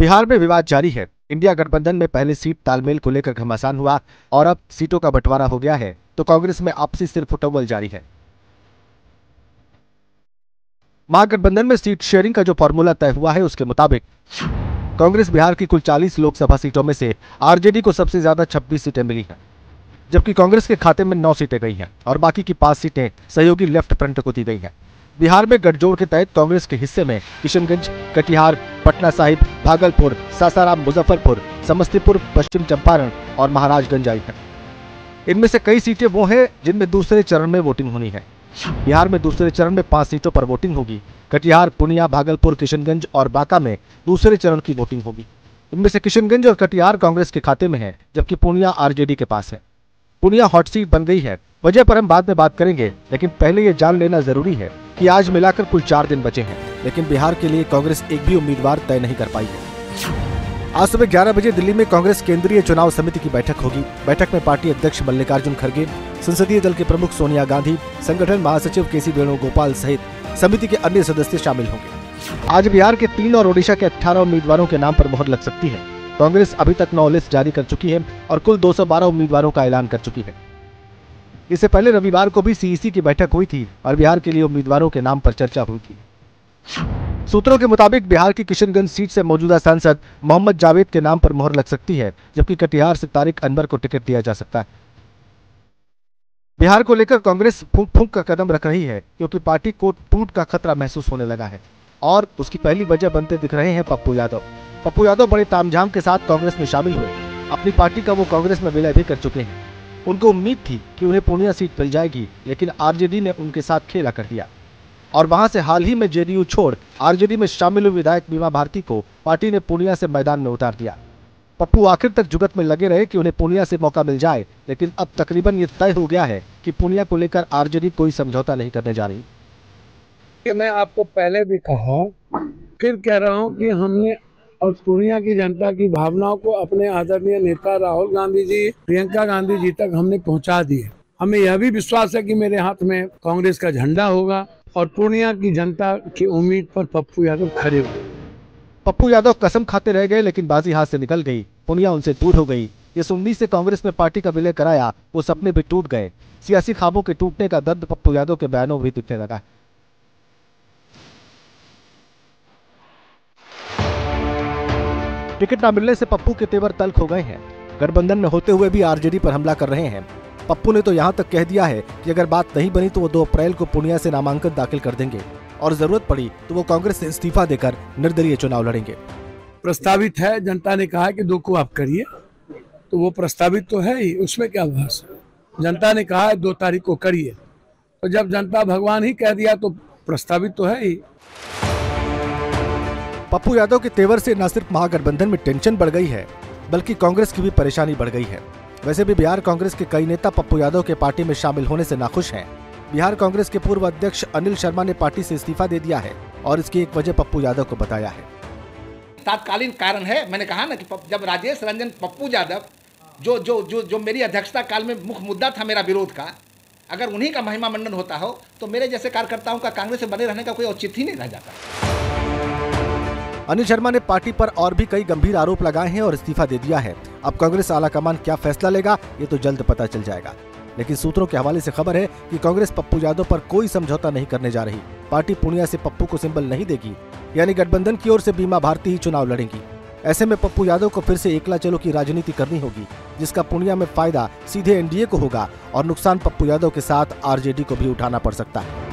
बिहार में विवाद जारी है। इंडिया गठबंधन में पहले सीट तालमेल को लेकर घमासान हुआ और अब सीटों का बंटवारा हो गया है तो कांग्रेस में आपसी सिरफुटौवल जारी है। महागठबंधन में सीट शेयरिंग का जो फॉर्मूला तय हुआ है उसके मुताबिक कांग्रेस बिहार की कुल 40 लोकसभा सीटों में से आरजेडी को सबसे ज्यादा 26 सीटें मिली हैं, जबकि कांग्रेस के खाते में 9 सीटें गई हैं और बाकी की 5 सीटें सहयोगी लेफ्ट फ्रंट को दी गई हैं। बिहार में गठजोड़ के तहत कांग्रेस के हिस्से में किशनगंज, कटिहार, पटना साहिब, भागलपुर, सासाराम, मुजफ्फरपुर, समस्तीपुर, पश्चिम चंपारण और महाराजगंज आई है। इनमें से कई सीटें वो हैं जिनमें दूसरे चरण में वोटिंग होनी है। बिहार में दूसरे चरण में 5 सीटों पर वोटिंग होगी। कटिहार, पूर्णिया, भागलपुर, किशनगंज और बांका में दूसरे चरण की वोटिंग होगी। इनमें से किशनगंज और कटिहार कांग्रेस के खाते में है, जबकि पूर्णिया आरजेडी के पास है। पूर्णिया हॉट सीट बन गई है। वजह पर हम बाद में बात करेंगे, लेकिन पहले ये जान लेना जरूरी है कि आज मिलाकर कुल 4 दिन बचे हैं, लेकिन बिहार के लिए कांग्रेस एक भी उम्मीदवार तय नहीं कर पाई है। आज सुबह 11 बजे दिल्ली में कांग्रेस केंद्रीय चुनाव समिति की बैठक होगी। बैठक में पार्टी अध्यक्ष मल्लिकार्जुन खड़गे, संसदीय दल के प्रमुख सोनिया गांधी, संगठन महासचिव केसी वेणुगोपाल सहित समिति के अन्य सदस्य शामिल होंगे। आज बिहार के 3 और ओडिशा के 18 उम्मीदवारों के नाम पर मोहर लग सकती है। कांग्रेस अभी तक 9 लिस्ट जारी कर चुकी है और कुल 212 उम्मीदवारों का ऐलान कर चुकी है। इससे पहले रविवार को भी सीईसी की बैठक हुई थी और बिहार के लिए उम्मीदवारों के नाम पर चर्चा हुई थी। सूत्रों के मुताबिक बिहार की किशनगंज सीट से मौजूदा सांसद मोहम्मद जावेद के नाम पर मोहर लग सकती है, जबकि कटिहार से तारिक अनवर को टिकट दिया जा सकता है। बिहार को लेकर कांग्रेस फूंक फूंक का कदम रख रही है, क्योंकि पार्टी को टूट का खतरा महसूस होने लगा है और उसकी पहली वजह बनते दिख रहे हैं पप्पू यादव। पप्पू यादव बड़े तामझाम के साथ कांग्रेस में शामिल हुए। अपनी पार्टी का वो कांग्रेस में विलय भी कर चुके हैं। उनको उम्मीद थी कि उन्हें पूर्णिया सीट मिल जाएगी, लेकिन आरजेडी ने उनके साथ खेला कर दिया और वहां से हाल ही में जेडीयू छोड़ आरजेडी में शामिल हुई विधायक बीमा भारती को पार्टी ने पूर्णिया से मैदान में उतार दिया। पप्पू आखिर तक जुगत में लगे रहे कि उन्हें पूर्णिया से मौका मिल जाए, लेकिन अब तकरीबन ये तय हो गया है कि पूर्णिया को लेकर आरजेडी कोई समझौता नहीं करने जा रही। मैं आपको पहले भी कहा, फिर कह रहा हूँ कि हमने और पूर्णिया की जनता की भावनाओं को अपने आदरणीय नेता राहुल गांधी जी, प्रियंका गांधी जी तक हमने पहुंचा दिए। हमें यह भी विश्वास है कि मेरे हाथ में कांग्रेस का झंडा होगा और पूर्णिया की जनता की उम्मीद पर पप्पू यादव खड़े हुए। पप्पू यादव कसम खाते रह गए, लेकिन बाजी हाथ से निकल गई। पूर्णिया उनसे दूर हो गई। इस उम्मीद से कांग्रेस में पार्टी का विलय कराया, वो सपने भी टूट गए। सियासी ख्वाबों के टूटने का दर्द पप्पू यादव के बयानों में भी दिखने लगा है। टिकट न मिलने से पप्पू के तेवर तल्ख हो गए हैं। गठबंधन में होते हुए भी आरजेडी पर हमला कर रहे हैं। पप्पू ने तो यहां तक कह दिया है कि अगर बात नहीं बनी तो वो 2 अप्रैल को पूर्णिया से नामांकन दाखिल कर देंगे और जरूरत पड़ी तो वो कांग्रेस से इस्तीफा देकर निर्दलीय चुनाव लड़ेंगे। प्रस्तावित है, जनता ने कहा कि 2 को आप करिए, तो वो प्रस्तावित तो है ही, उसमें क्या बहस है। जनता ने कहा है 2 तारीख को करिए, तो जब जनता भगवान ही कह दिया तो प्रस्तावित तो है ही। पप्पू यादव के तेवर से न सिर्फ महागठबंधन में टेंशन बढ़ गई है, बल्कि कांग्रेस की भी परेशानी बढ़ गई है। वैसे भी बिहार कांग्रेस के कई नेता पप्पू यादव के पार्टी में शामिल होने से नाखुश हैं। बिहार कांग्रेस के पूर्व अध्यक्ष अनिल शर्मा ने पार्टी से इस्तीफा दे दिया है और इसकी एक वजह पप्पू यादव को बताया है। तात्कालीन कारण है, मैंने कहा ना कि जब राजेश रंजन पप्पू यादव जो मेरी अध्यक्षता काल में मुख्य मुद्दा था मेरा विरोध का, अगर उन्हीं का महिमा मंडन होता हो तो मेरे जैसे कार्यकर्ताओं का कांग्रेस से बने रहने का कोई औचित्य ही नहीं रह जाता। अनिल शर्मा ने पार्टी पर और भी कई गंभीर आरोप लगाए हैं और इस्तीफा दे दिया है। अब कांग्रेस आलाकमान क्या फैसला लेगा ये तो जल्द पता चल जाएगा, लेकिन सूत्रों के हवाले से खबर है कि कांग्रेस पप्पू यादव पर कोई समझौता नहीं करने जा रही। पार्टी पूर्णिया से पप्पू को सिंबल नहीं देगी, यानी गठबंधन की ओर से बीमा भारती ही चुनाव लड़ेंगी। ऐसे में पप्पू यादव को फिर से एकला चलो की राजनीति करनी होगी, जिसका पूर्णिया में फायदा सीधे एनडीए को होगा और नुकसान पप्पू यादव के साथ आरजेडी को भी उठाना पड़ सकता है।